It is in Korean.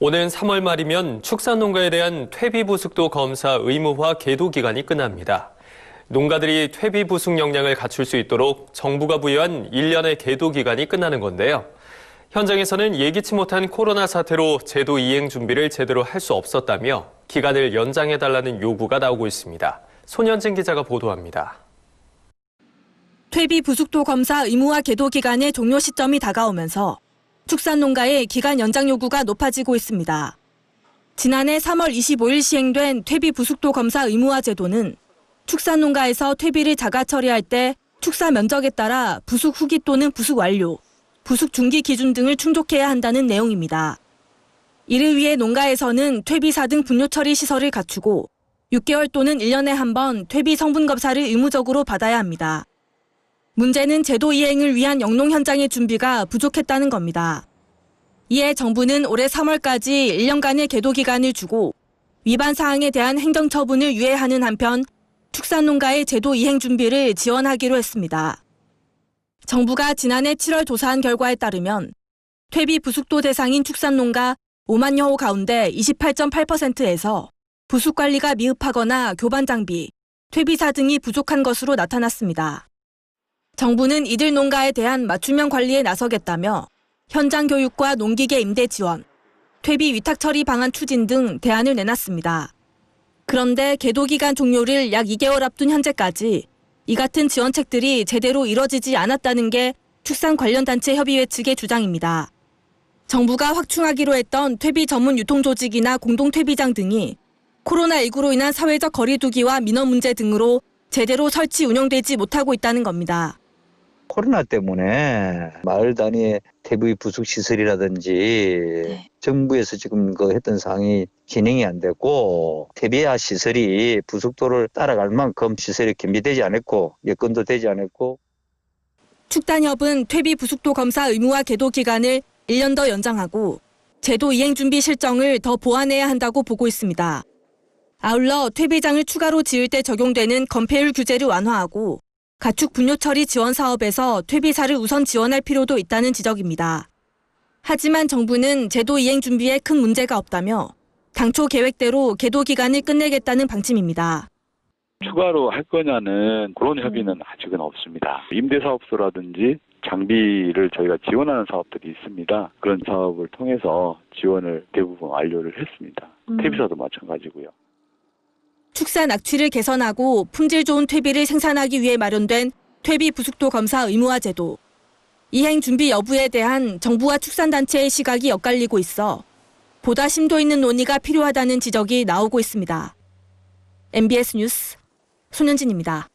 오는 3월 말이면 축산농가에 대한 퇴비부숙도 검사 의무화 계도 기간이 끝납니다. 농가들이 퇴비부숙 역량을 갖출 수 있도록 정부가 부여한 1년의 계도 기간이 끝나는 건데요. 현장에서는 예기치 못한 코로나 사태로 제도 이행 준비를 제대로 할 수 없었다며 기간을 연장해달라는 요구가 나오고 있습니다. 손현진 기자가 보도합니다. 퇴비부숙도 검사 의무화 계도 기간의 종료 시점이 다가오면서 축산농가의 기간 연장 요구가 높아지고 있습니다. 지난해 3월 25일 시행된 퇴비부숙도 검사 의무화 제도는 축산농가에서 퇴비를 자가 처리할 때 축사 면적에 따라 부숙 후기 또는 부숙 완료, 부숙 중기 기준 등을 충족해야 한다는 내용입니다. 이를 위해 농가에서는 퇴비사 등 분뇨 처리 시설을 갖추고 6개월 또는 1년에 한 번 퇴비 성분 검사를 의무적으로 받아야 합니다. 문제는 제도 이행을 위한 영농 현장의 준비가 부족했다는 겁니다. 이에 정부는 올해 3월까지 1년간의 계도 기간을 주고 위반 사항에 대한 행정처분을 유예하는 한편 축산농가의 제도 이행 준비를 지원하기로 했습니다. 정부가 지난해 7월 조사한 결과에 따르면 퇴비 부숙도 대상인 축산농가 5만여 호 가운데 28.8%에서 부숙 관리가 미흡하거나 교반 장비, 퇴비사 등이 부족한 것으로 나타났습니다. 정부는 이들 농가에 대한 맞춤형 관리에 나서겠다며 현장 교육과 농기계 임대 지원, 퇴비 위탁 처리 방안 추진 등 대안을 내놨습니다. 그런데 계도 기간 종료를 약 2개월 앞둔 현재까지 이 같은 지원책들이 제대로 이뤄지지 않았다는 게 축산 관련 단체 협의회 측의 주장입니다. 정부가 확충하기로 했던 퇴비 전문 유통 조직이나 공동 퇴비장 등이 코로나19로 인한 사회적 거리 두기와 민원 문제 등으로 제대로 설치 운영되지 못하고 있다는 겁니다. 코로나 때문에 마을 단위의 퇴비 부숙 시설이라든지 정부에서 지금 했던 사항이 진행이 안 됐고 퇴비화 시설이 부숙도를 따라갈 만큼 시설이 겸비되지 않았고 여건도 되지 않았고 축단협은 퇴비 부숙도 검사 의무화 계도 기간을 1년 더 연장하고 제도 이행 준비 실정을 더 보완해야 한다고 보고 있습니다. 아울러 퇴비장을 추가로 지을 때 적용되는 건폐율 규제를 완화하고 가축 분뇨 처리 지원 사업에서 퇴비사를 우선 지원할 필요도 있다는 지적입니다. 하지만 정부는 제도 이행 준비에 큰 문제가 없다며 당초 계획대로 계도 기간을 끝내겠다는 방침입니다. 추가로 할 거냐는 그런 협의는 아직은 없습니다. 임대사업소라든지 장비를 저희가 지원하는 사업들이 있습니다. 그런 사업을 통해서 지원을 대부분 완료를 했습니다. 퇴비사도 마찬가지고요. 축산 악취를 개선하고 품질 좋은 퇴비를 생산하기 위해 마련된 퇴비 부숙도 검사 의무화 제도. 이행 준비 여부에 대한 정부와 축산단체의 시각이 엇갈리고 있어 보다 심도 있는 논의가 필요하다는 지적이 나오고 있습니다. MBS 뉴스 손현진입니다.